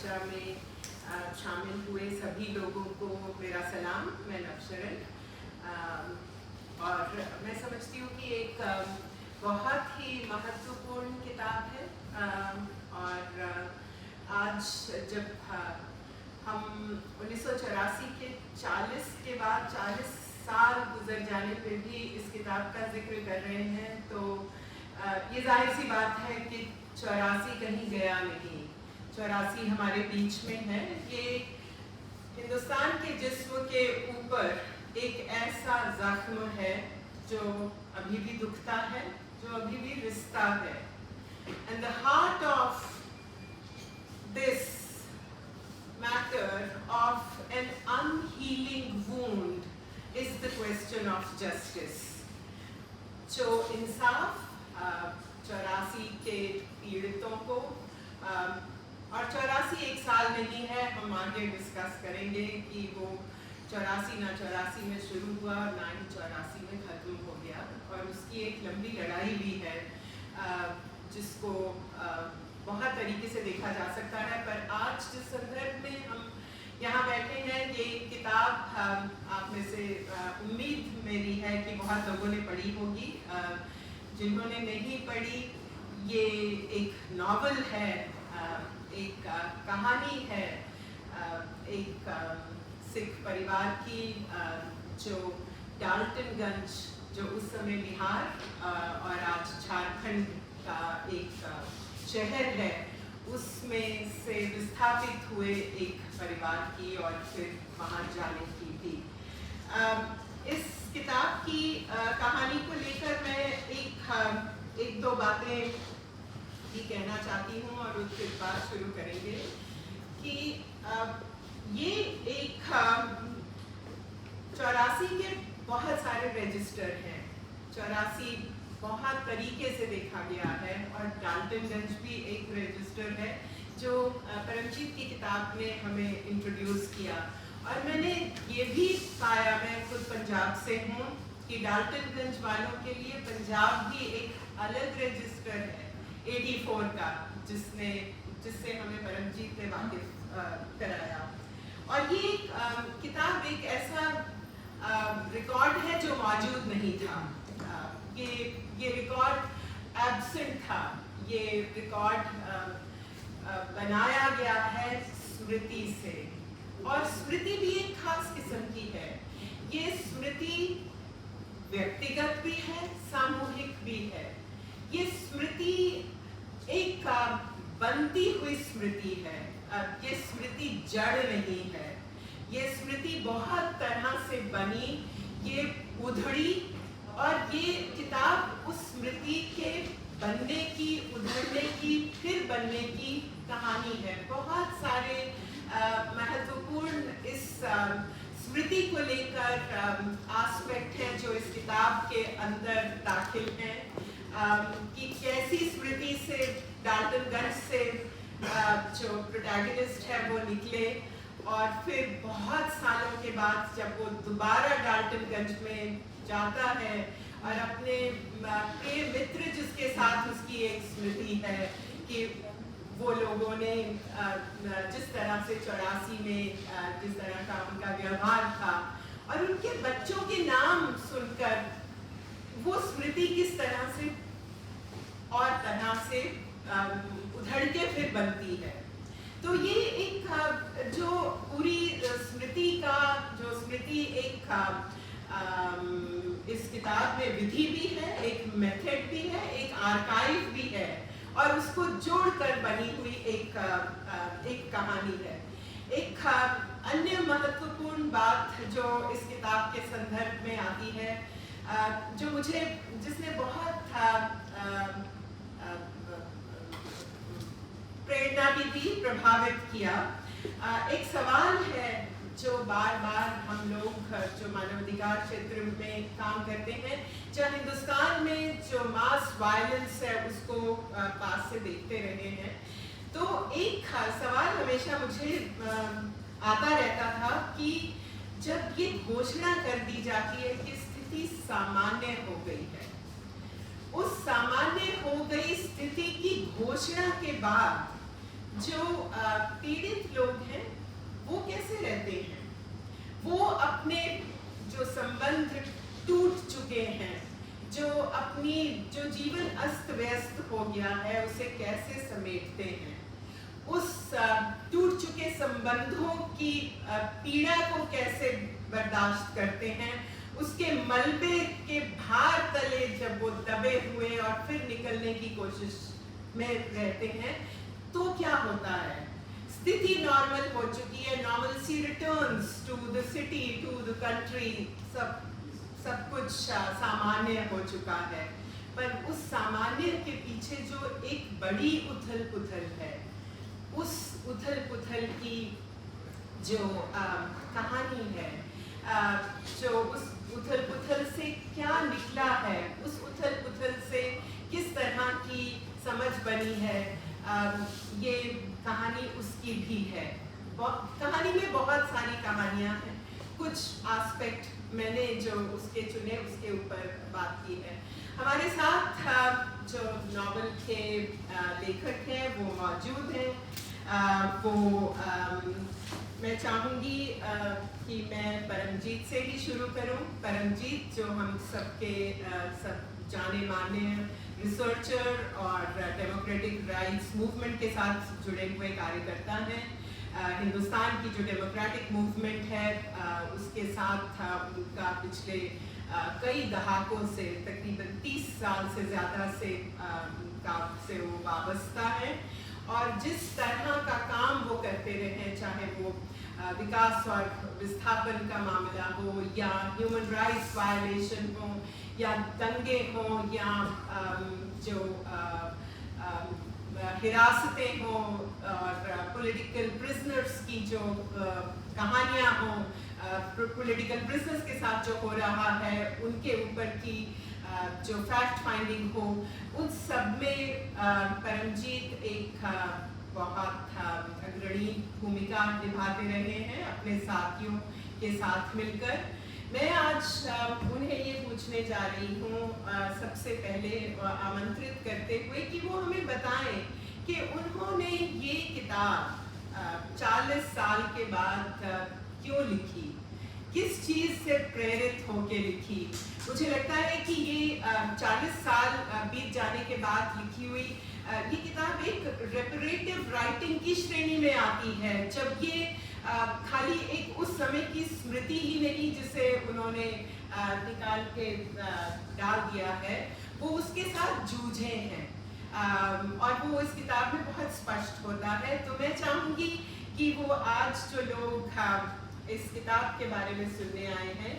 चर्चा में शामिल हुए सभी लोगों को मेरा सलाम। मैं नवशरण और मैं समझती हूँ कि एक बहुत ही महत्वपूर्ण किताब है और आज जब हम 1984 के 40 के बाद 40 साल गुजर जाने पर भी इस किताब का जिक्र कर रहे हैं तो ये जाहिर सी बात है कि 84 कहीं गया नहीं, 84 हमारे बीच में है। ये हिंदुस्तान के जिस्म के ऊपर एक ऐसा जख्म है जो अभी भी दुखता है, जो अभी भी रिश्ता है। And the heart of this matter of an unhealing wound is the question of justice. जो इंसाफ 84 के पीड़ितों को और 84 एक साल नहीं है, हम आगे डिस्कस करेंगे कि वो 84 ना 84 में शुरू हुआ और ना ही 84 में ख़त्म हो गया और उसकी एक लंबी लड़ाई भी है जिसको बहुत तरीके से देखा जा सकता है। पर आज जिस संदर्भ में हम यहाँ बैठे हैं, ये किताब आप में से उम्मीद मेरी है कि बहुत लोगों ने पढ़ी होगी। जिन्होंने नहीं पढ़ी, ये एक नॉवल है, एक कहानी है एक सिख परिवार की जो डाल्टनगंज, जो उस समय बिहार और आज झारखंड का एक शहर है, उसमें से विस्थापित हुए एक परिवार की और फिर वहाँ जाने की थी। इस किताब की कहानी को लेकर मैं एक दो बातें भी कहना चाहती हूँ और उसके बाद शुरू करेंगे कि ये एक 84 के बहुत सारे रजिस्टर हैं, 84 बहुत तरीके से देखा गया है और डाल्टनगंज भी एक रजिस्टर है जो परमजीत की किताब ने हमें इंट्रोड्यूस किया। और मैंने ये भी पाया, मैं खुद पंजाब से हूँ, कि डाल्टनगंज वालों के लिए पंजाब भी एक अलग रजिस्टर है 84 का, जिससे हमें परमजीत ने वाकिफ कराया। और ये किताब एक ऐसा रिकॉर्ड है जो मौजूद नहीं था। ये रिकॉर्ड एब्सेंट था। ये रिकॉर्ड बनाया गया है स्मृति से, और स्मृति भी एक खास किस्म की है। ये स्मृति व्यक्तिगत भी है, सामूहिक भी है। ये स्मृति एक बनती हुई स्मृति है, ये स्मृति जड़ नहीं है। ये स्मृति बहुत तरह से बनी, ये उधड़ी, और ये किताब उस स्मृति के बनने की, उधरने की, फिर बनने की कहानी है। बहुत सारे महत्वपूर्ण इस स्मृति को लेकर एस्पेक्ट हैं जो इस किताब के अंदर दाखिल हैं, कि कैसी स्मृति से डाल्टनगंज से जो प्रोटैगनिस्ट है वो निकले, और फिर बहुत सालों के बाद जब वो दोबारा डाल्टनगंज में जाता है और अपने प्रिय मित्र जिसके साथ उसकी एक स्मृति है कि वो लोगों ने जिस तरह से 84 में जिस तरह का उनका व्यवहार था, और उनके बच्चों के नाम सुनकर वो स्मृति किस तरह से और तरह से उधड़ के फिर बनती है। तो ये एक जो पूरी स्मृति का, जो स्मृति एक इस किताब में विधि भी है, एक मेथड भी है, एक आर्काइव भी है, और उसको जोड़कर बनी हुई एक कहानी है। एक अन्य महत्वपूर्ण बात जो इस किताब के संदर्भ में आती है, जो जिसने बहुत प्रेरणा भी दी, प्रभावित किया, एक सवाल है जो बार बार हम लोग जो मानवाधिकार क्षेत्र में काम करते हैं, जो हिंदुस्तान में जो मास वायलेंस है उसको पास से देखते रहे हैं, तो एक सवाल हमेशा मुझे आता रहता था कि जब ये घोषणा कर दी जाती है कि स्थिति सामान्य हो गई है, उस सामान्य हो गई स्थिति की घोषणा के बाद जो पीड़ित व्यस्त हो गया है उसे कैसे समेटते हैं, उस टूट चुके संबंधों की पीड़ा को कैसे बर्दाश्त करते हैं, उसके मलबे के भार तले जब वो दबे हुए और फिर निकलने की कोशिश में रहते हैं तो क्या होता है। स्थिति नॉर्मल हो चुकी है, normalcy returns to the city, to the country, सब कुछ सामान्य हो चुका है, पर उस सामान्य के पीछे जो एक बड़ी उथल पुथल है, उस उथल पुथल की जो कहानी है, जो उस उथल पुथल से क्या निकला है, उस उथल पुथल से किस तरह की समझ बनी है, ये कहानी उसकी भी है। कहानी में बहुत सारी कहानियाँ हैं, कुछ एस्पेक्ट मैंने जो उसके चुने उसके ऊपर बात की है। हमारे साथ जो नॉवल के लेखक हैं वो मौजूद हैं। मैं चाहूँगी कि मैं परमजीत से ही शुरू करूँ। परमजीत जो हम सबके सब जाने माने रिसर्चर और डेमोक्रेटिक राइट्स मूवमेंट के साथ जुड़े हुए कार्यकर्ता हैं। हिंदुस्तान की जो डेमोक्रेटिक मूवमेंट है उसके साथ उनका पिछले कई दहाकों से तकरीबन 30 साल से ज़्यादा से वो वाबस्ता है, और जिस तरह का काम वो करते रहे, चाहे वो विकास और विस्थापन का मामला हो या ह्यूमन राइट्स वायलेशन हो या दंगे हों या जो हिरासतें हों और पॉलिटिकल प्रिजनर्स की जो कहानियाँ हों, पॉलिटिकल प्रिजनर्स के साथ जो हो रहा है उनके ऊपर की जो फैक्ट फाइंडिंग हो, उन सब में परमजीत एक बहुत अग्रणी भूमिका निभाते रहे हैं अपने साथियों के साथ मिलकर। मैं आज उन्हें ये पूछने जा रही हूँ सबसे पहले आमंत्रित करते हुए कि वो हमें बताएं कि उन्होंने ये किताब 40 साल के बाद क्यों लिखी, किस चीज़ से प्रेरित होकर लिखी। मुझे लगता है कि ये 40 साल बीत जाने के बाद लिखी हुई ये किताब एक रेपरेटिव राइटिंग की श्रेणी में आती है, जब ये खाली एक उस समय की स्मृति ही नहीं जिसे उन्होंने निकाल के डाल दिया है, वो उसके साथ जूझे हैं और वो इस किताब में बहुत स्पष्ट होता है। तो मैं चाहूँगी कि वो आज जो लोग इस किताब के बारे में सुनने आए हैं,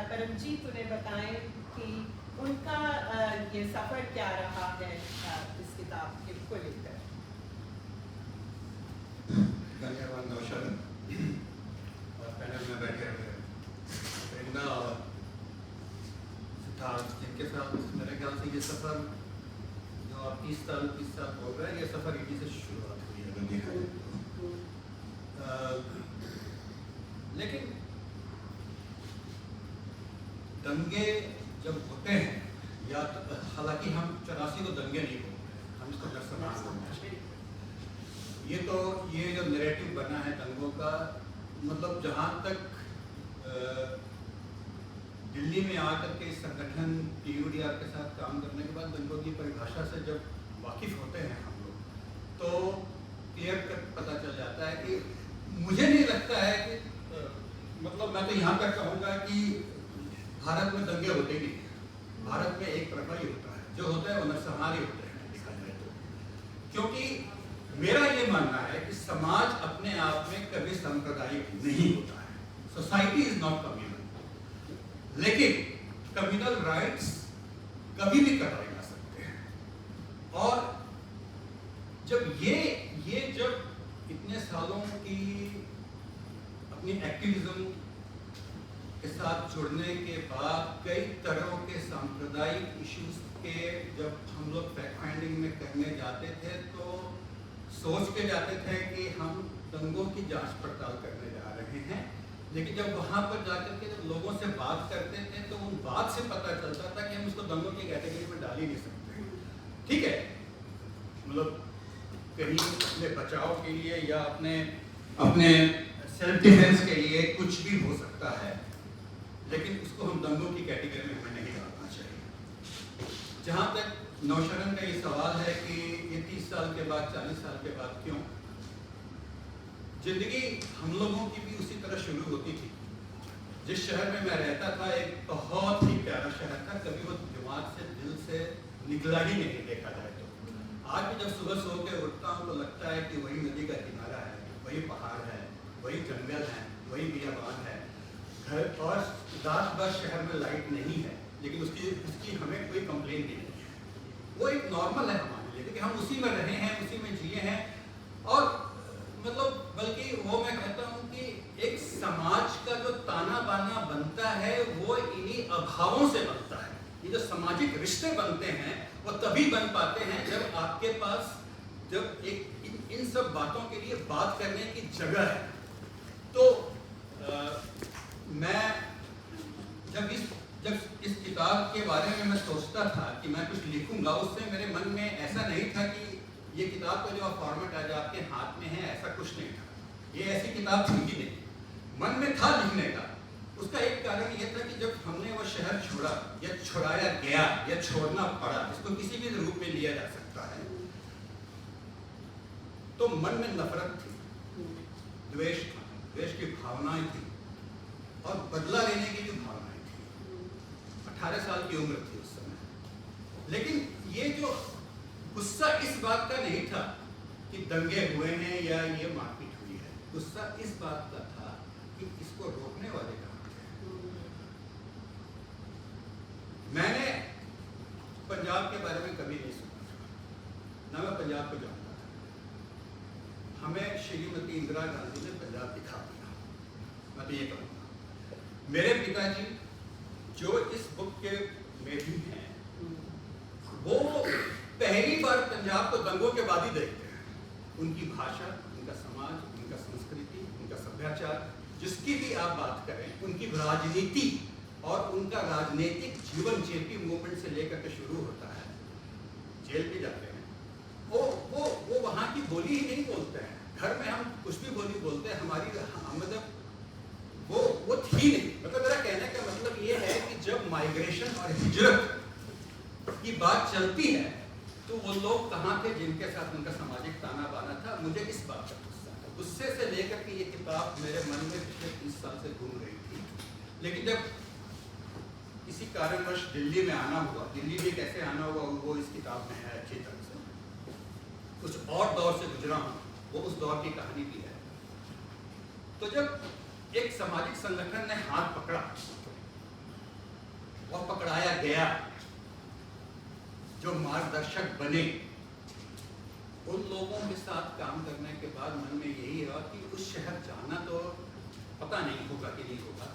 परमजीत उन्हें बताएं कि उनका ये सफ़र क्या रहा है इस किताब के को लेकर। धन्यवाद नौशाद और पैनल में बैठे हुए प्रेरणा और सिद्धार्थ, जिनके साथ मेरे ख्याल से ये सफ़र जो आप 30 साल हो गए, ये सफ़र इन्हीं से शुरुआत हुई है अगर देखा जाए। लेकिन दंगे जब होते हैं, या हालांकि हम 84 को दंगे नहीं बोलते, हम इसको नरसंहार बोलते हैं। ये जो नैरेटिव बना है दंगों का, मतलब जहाँ तक दिल्ली में आकर के इस संगठन TUDR के साथ काम करने के बाद दंगों की परिभाषा से जब वाकिफ़ होते हैं हम लोग, तो क्लियर कट पता चल जाता है कि मुझे नहीं लगता है कि मतलब मैं तो यहाँ तक कहूँगा कि भारत में दंगे होते नहीं, भारत में एक तरफा ही होता है, जो होता है वो नरसंहार ही होते हैं देखा जाए तो। क्योंकि मेरा ये मानना है कि समाज अपने आप में कभी सांप्रदायिक नहीं होता है, सोसाइटी इज नॉट कम्युनल, लेकिन कम्युनल राइट्स कभी भी कराए जा सकते हैं। और जब ये जब इतने सालों की अपनी एक्टिविज्म के साथ जुड़ने के बाद कई तरह के सांप्रदायिक इश्यूज के जब हम लोग फैक्ट फाइंडिंग में करने जाते थे, तो सोच के जाते थे कि हम दंगों की जांच पड़ताल करने जा रहे हैं, लेकिन जब वहाँ पर जाकर के जब लोगों से बात करते थे तो उन बात से पता चलता था कि हम इसको दंगों की कैटेगरी में डाल ही नहीं सकते। ठीक है, मतलब कहीं अपने बचाव के लिए या अपने सेल्फ डिफेंस के लिए कुछ भी हो सकता है, लेकिन उसको हम दंगों की कैटेगरी में हमें नहीं डालना चाहिए। जहाँ तक नौशरण का ये सवाल है कि ये 30 साल के बाद 40 साल के बाद क्यों? जिंदगी हम लोगों की भी उसी तरह शुरू होती थी। जिस शहर में मैं रहता था एक बहुत ही प्यारा शहर था, कभी वो दिमाग से दिल से निकला ही नहीं देखा जाए तो। आज भी जब सुबह सो के उठता हूँ तो लगता है कि वही नदी का किनारा है, वही पहाड़ है, वही जंगल है, वही बियाबान है। घर और 10 बस शहर में लाइट नहीं है, लेकिन उसकी हमें कोई कंप्लेंट नहीं है। वो एक नॉर्मल है हमारे लिए, क्योंकि हम उसी में रहे हैं, उसी में जिए हैं। और मतलब बल्कि वो मैं कहता हूँ कि एक समाज का जो ताना बाना बनता है वो इन्हीं अभावों से बनता है। ये जो सामाजिक रिश्ते बनते हैं वो तभी बन पाते हैं जब आपके पास जब एक इन सब बातों के लिए बात करने की जगह है। तो मैं जब इस किताब के बारे में मैं सोचता था कि मैं कुछ लिखूंगा, उससे मेरे मन में ऐसा नहीं था कि ये किताब का जो फॉर्मेट आज आपके हाथ में है ऐसा कुछ नहीं था। ये ऐसी किताब थी ही नहीं, मन में था लिखने का। उसका एक कारण ये था कि जब हमने वो शहर छोड़ा या छुड़ाया गया या छोड़ना पड़ा, इसको किसी भी रूप में लिया जा सकता है, तो मन में नफरत थी, द्वेष था, द्वेष की भावनाएं थी और बदला लेने की भी भावनाएं थी। 18 साल की उम्र थी उस समय। लेकिन ये जो गुस्सा इस बात का नहीं था कि दंगे हुए हैं या ये मारपीट हुई है, गुस्सा इस बात का था कि इसको रोकने वाले कहाँ थे। मैंने पंजाब के बारे में कभी नहीं सुना था, ना मैं पंजाब को जानता था। हमें श्रीमती इंदिरा गांधी ने पंजाब दिखा दिया। मैं तो ये कहूँगा मेरे पिताजी जो इस बुक के में भी हैं, वो पहली बार पंजाब को दंगों के बाद ही देखते हैं। उनकी भाषा, उनका समाज, उनका संस्कृति, उनका सभ्याचार, जिसकी भी आप बात करें, उनकी राजनीति और उनका राजनीतिक जीवन जेपी मूवमेंट से लेकर के शुरू होता है। जेल भी जाते हैं, वो वहाँ की बोली ही नहीं बोलते हैं। घर में हम कुछ भी बोली बोलते हैं, हमारी मतलब वो थी नहीं। मतलब मेरा कहने का मतलब ये है कि जब माइग्रेशन और हिजरत की बात चलती है तो वो लोग कहाँ थे जिनके साथ उनका सामाजिक ताना बाना था। मुझे इस बात का गुस्सा था, गुस्से से लेकर के ये किताब मेरे मन में पिछले 30 साल से घूम रही थी। लेकिन जब किसी कारणवश दिल्ली में आना हुआ, दिल्ली में कैसे आना हुआ वो इस किताब में है अच्छी तरह से। कुछ और दौर से गुजरा हूँ, वो उस दौर की कहानी भी है। तो जब एक सामाजिक संगठन ने हाथ पकड़ा और पकड़ाया गया, जो मार्गदर्शक बने, उन लोगों के साथ काम करने के बाद मन में यही रहा कि उस शहर जाना तो पता नहीं होगा कि नहीं होगा।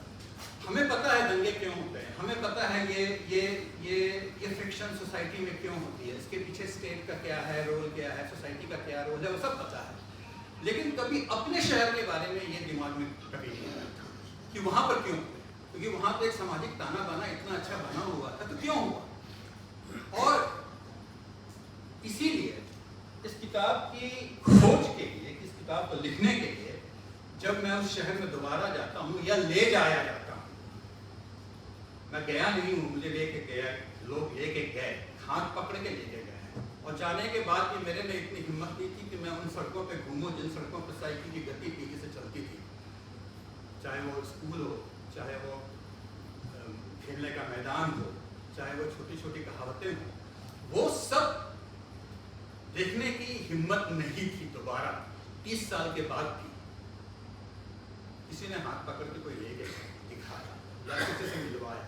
हमें पता है दंगे क्यों होते हैं, हमें पता है ये फ्रिक्शन सोसाइटी में क्यों होती है, इसके पीछे स्टेट का क्या है रोल, क्या है सोसाइटी का क्या रोल है, वो सब पता है। लेकिन कभी अपने शहर के बारे में ये दिमाग में कभी नहीं आया था कि वहां पर क्यों, क्योंकि वहां पर एक सामाजिक ताना बाना इतना अच्छा बना हुआ था, तो क्यों हुआ। और इसीलिए इस किताब की खोज के लिए, इस किताब को लिखने के लिए जब मैं उस शहर में दोबारा जाता हूँ या ले जाया जाता हूँ, मैं गया नहीं हूँ, मुझे लेके गया, लोग लेके गए, हाथ पकड़ के लेके गए। और जाने के बाद भी मेरे में इतनी हिम्मत नहीं थी कि मैं उन सड़कों पे घूमूं जिन सड़कों पर साइकिल की गति तेजी से चलती थी, चाहे वो स्कूल हो, चाहे वो खेलने का मैदान हो, चाहे वो छोटी छोटी कहावतें हो, वो सब देखने की हिम्मत नहीं थी। दोबारा 30 साल के बाद भी किसी ने हाथ पकड़ के कोई ले गया, दिखाया या किसी से मिलवाया,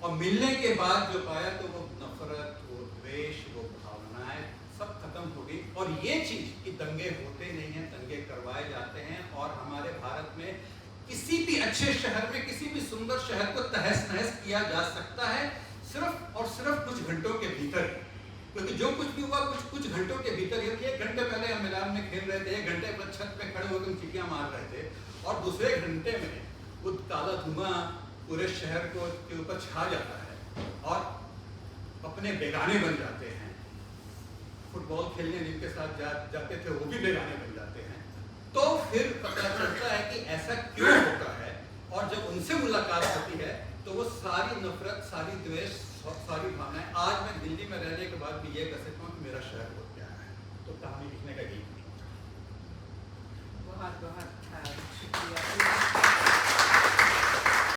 और मिलने के बाद जो पाया तो वो नफरत, वो द्वेष, वो भावनाएं सब खत्म हो गई। और ये चीज कि दंगे होते नहीं हैं, दंगे करवाए जाते हैं। और हमारे भारत में किसी भी अच्छे शहर में, किसी भी सुंदर शहर को तहस नहस किया जा सकता है सिर्फ और सिर्फ कुछ घंटों के भीतर। क्योंकि जो कुछ भी हुआ कुछ घंटों के भीतर ही। 1 घंटे पहले हम मैदान में खेल रहे थे, 1 घंटे पर छत पे खड़े होकर चिड़िया मार रहे थे, और दूसरे घंटे में वो काला धुआं पूरे शहर को के ऊपर छा जाता है और अपने बेगाने बन जाते हैं। फुटबॉल खेलने जिनके साथ जाते थे वो भी बेगाने बन जाते हैं। तो फिर पता चलता है कि ऐसा क्यों होता है, और जब उनसे मुलाकात मुलाकात होती है तो वो सारी नफरत, सारी द्वेष, सारी भावनाएं, आज मैं दिल्ली में रहने के बाद भी ये कह सकता हूँ कि मेरा शहर हो गया है। तो कहानी लिखने का यही बहुत बहुत शुक्रिया।